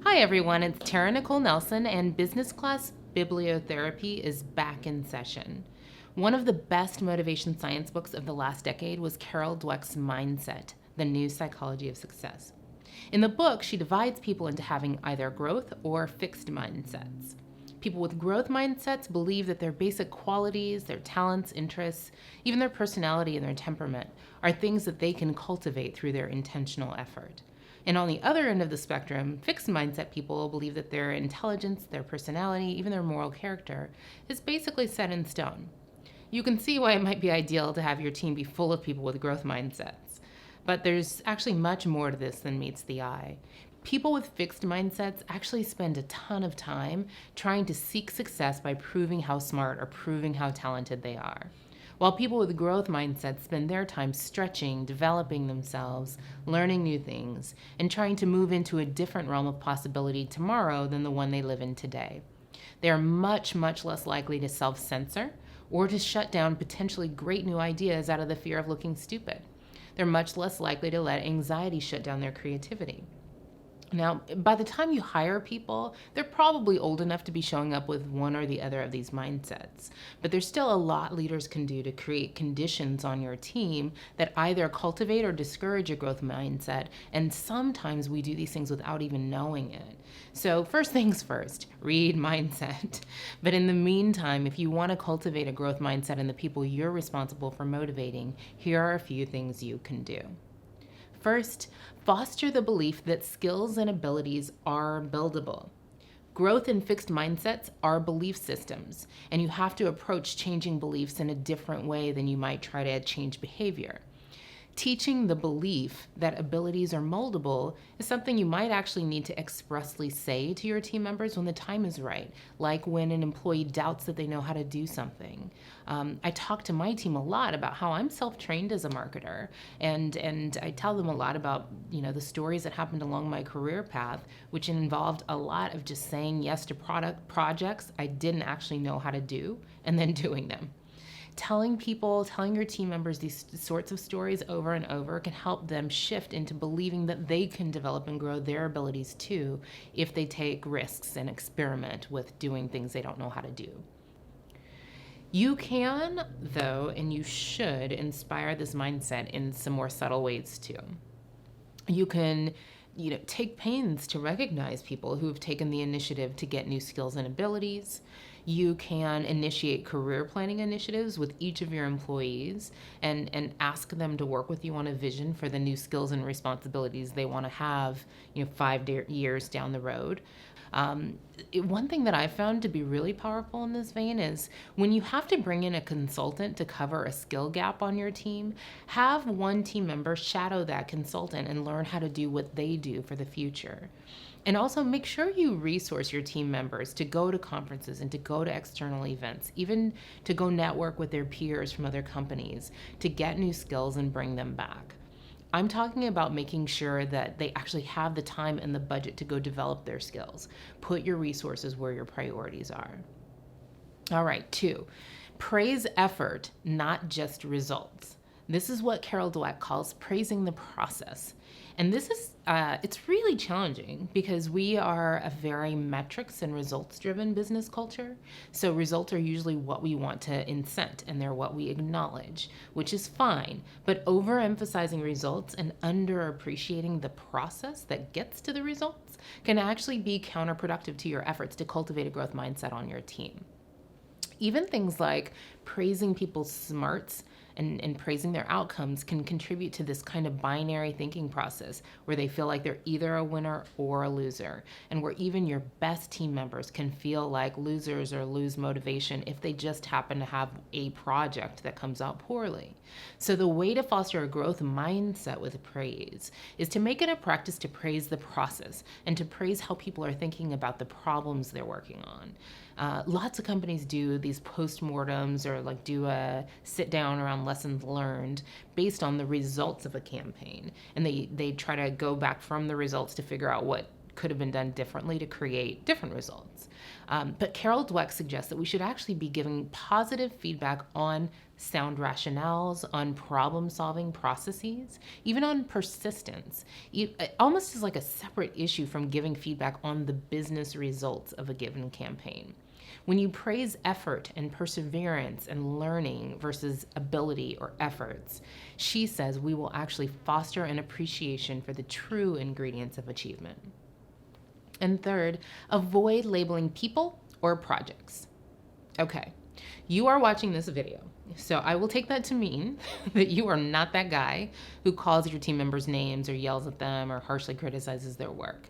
Hi everyone, it's Tara-Nicholle Nelson, and Business Class BiblioTherapy is back in session. One of the best motivation science books of the last decade was Carol Dweck's Mindset, The New Psychology of Success. In the book, she divides people into having either growth or fixed mindsets. People with growth mindsets believe that their basic qualities, their talents, interests, even their personality and their temperament are things that they can cultivate through their intentional effort. And on the other end of the spectrum, fixed mindset people believe that their intelligence, their personality, even their moral character is basically set in stone. You can see why it might be ideal to have your team be full of people with growth mindsets. But there's actually much more to this than meets the eye. People with fixed mindsets actually spend a ton of time trying to seek success by proving how smart or proving how talented they are, while people with growth mindsets spend their time stretching, developing themselves, learning new things, and trying to move into a different realm of possibility tomorrow than the one they live in today. They are much, much less likely to self-censor or to shut down potentially great new ideas out of the fear of looking stupid. They're much less likely to let anxiety shut down their creativity. Now, by the time you hire people, they're probably old enough to be showing up with one or the other of these mindsets. But there's still a lot leaders can do to create conditions on your team that either cultivate or discourage a growth mindset, and sometimes we do these things without even knowing it. So first things first, read mindset. But in the meantime, if you want to cultivate a growth mindset in the people you're responsible for motivating, here are a few things you can do. First, foster the belief that skills and abilities are buildable. Growth and fixed mindsets are belief systems, and you have to approach changing beliefs in a different way than you might try to change behavior. Teaching the belief that abilities are moldable is something you might actually need to expressly say to your team members when the time is right, like when an employee doubts that they know how to do something. I talk to my team a lot about how I'm self-trained as a marketer, and I tell them a lot about the stories that happened along my career path, which involved a lot of just saying yes to projects I didn't actually know how to do, and then doing them. Telling your team members these sorts of stories over and over can help them shift into believing that they can develop and grow their abilities too if they take risks and experiment with doing things they don't know how to do. You can, though, and you should inspire this mindset in some more subtle ways too. You can take pains to recognize people who have taken the initiative to get new skills and abilities. You can initiate career planning initiatives with each of your employees and ask them to work with you on a vision for the new skills and responsibilities they want to have 5 years down the road. One thing that I've found to be really powerful in this vein is when you have to bring in a consultant to cover a skill gap on your team, have one team member shadow that consultant and learn how to do what they do for the future. And also make sure you resource your team members to go to conferences and to go to external events, even to go network with their peers from other companies to get new skills and bring them back. I'm talking about making sure that they actually have the time and the budget to go develop their skills. Put your resources where your priorities are. All right, 2, praise effort, not just results. This is what Carol Dweck calls praising the process. And this is, it's really challenging because we are a very metrics and results driven business culture. So results are usually what we want to incent and they're what we acknowledge, which is fine. But overemphasizing results and underappreciating the process that gets to the results can actually be counterproductive to your efforts to cultivate a growth mindset on your team. Even things like praising people's smarts and praising their outcomes can contribute to this kind of binary thinking process where they feel like they're either a winner or a loser, and where even your best team members can feel like losers or lose motivation if they just happen to have a project that comes out poorly. So the way to foster a growth mindset with praise is to make it a practice to praise the process and to praise how people are thinking about the problems they're working on. Lots of companies do these postmortems or do a sit down around lessons learned based on the results of a campaign. And they try to go back from the results to figure out what could have been done differently to create different results. But Carol Dweck suggests that we should actually be giving positive feedback on sound rationales, on problem-solving processes, even on persistence, almost as like a separate issue from giving feedback on the business results of a given campaign. When you praise effort and perseverance and learning versus ability or efforts, she says we will actually foster an appreciation for the true ingredients of achievement. And third, avoid labeling people or projects. Okay, you are watching this video, so I will take that to mean that you are not that guy who calls your team members names or yells at them or harshly criticizes their work.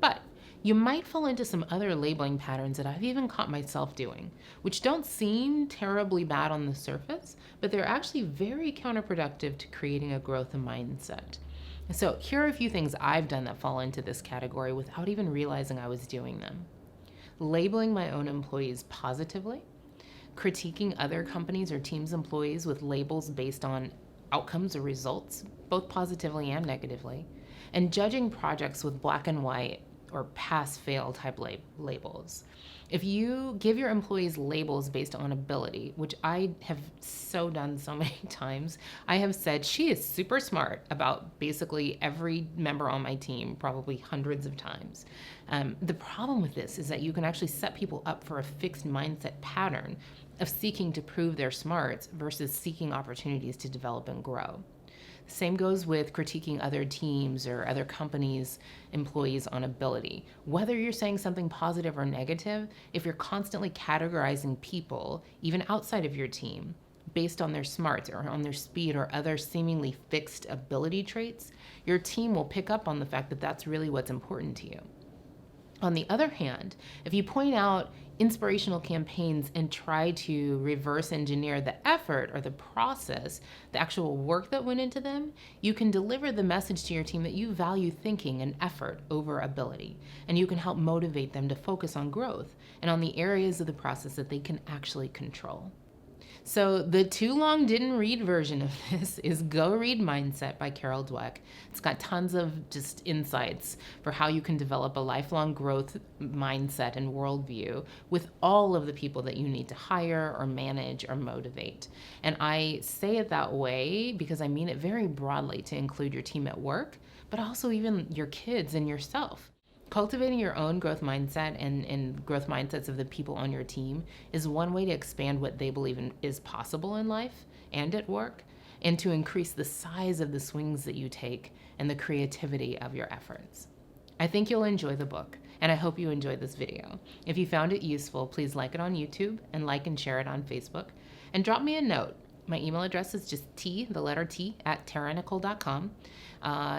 But you might fall into some other labeling patterns that I've even caught myself doing, which don't seem terribly bad on the surface, but they're actually very counterproductive to creating a growth mindset. So here are a few things I've done that fall into this category without even realizing I was doing them. Labeling my own employees positively, critiquing other companies or teams' employees with labels based on outcomes or results, both positively and negatively, and judging projects with black and white or pass-fail type labels. If you give your employees labels based on ability, which I have so done so many times, I have said she is super smart about basically every member on my team, probably hundreds of times. The problem with this is that you can actually set people up for a fixed mindset pattern of seeking to prove they're smart versus seeking opportunities to develop and grow. Same goes with critiquing other teams or other companies' employees on ability. Whether you're saying something positive or negative, if you're constantly categorizing people, even outside of your team, based on their smarts or on their speed or other seemingly fixed ability traits, your team will pick up on the fact that that's really what's important to you. On the other hand, if you point out inspirational campaigns and try to reverse engineer the effort or the process, the actual work that went into them, you can deliver the message to your team that you value thinking and effort over ability, and you can help motivate them to focus on growth and on the areas of the process that they can actually control. So the too long didn't read version of this is Go Read Mindset by Carol Dweck. It's got tons of just insights for how you can develop a lifelong growth mindset and worldview with all of the people that you need to hire or manage or motivate. And I say it that way because I mean it very broadly to include your team at work, but also even your kids and yourself. Cultivating your own growth mindset and growth mindsets of the people on your team is one way to expand what they believe is possible in life and at work, and to increase the size of the swings that you take and the creativity of your efforts. I think you'll enjoy the book, and I hope you enjoyed this video. If you found it useful, please like it on YouTube and like and share it on Facebook, and drop me a note. My email address is just the letter T, @Tara-Nicholle.com.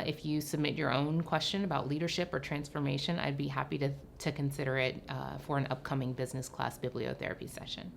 If you submit your own question about leadership or transformation, I'd be happy to consider it for an upcoming Business Class BiblioTherapy session.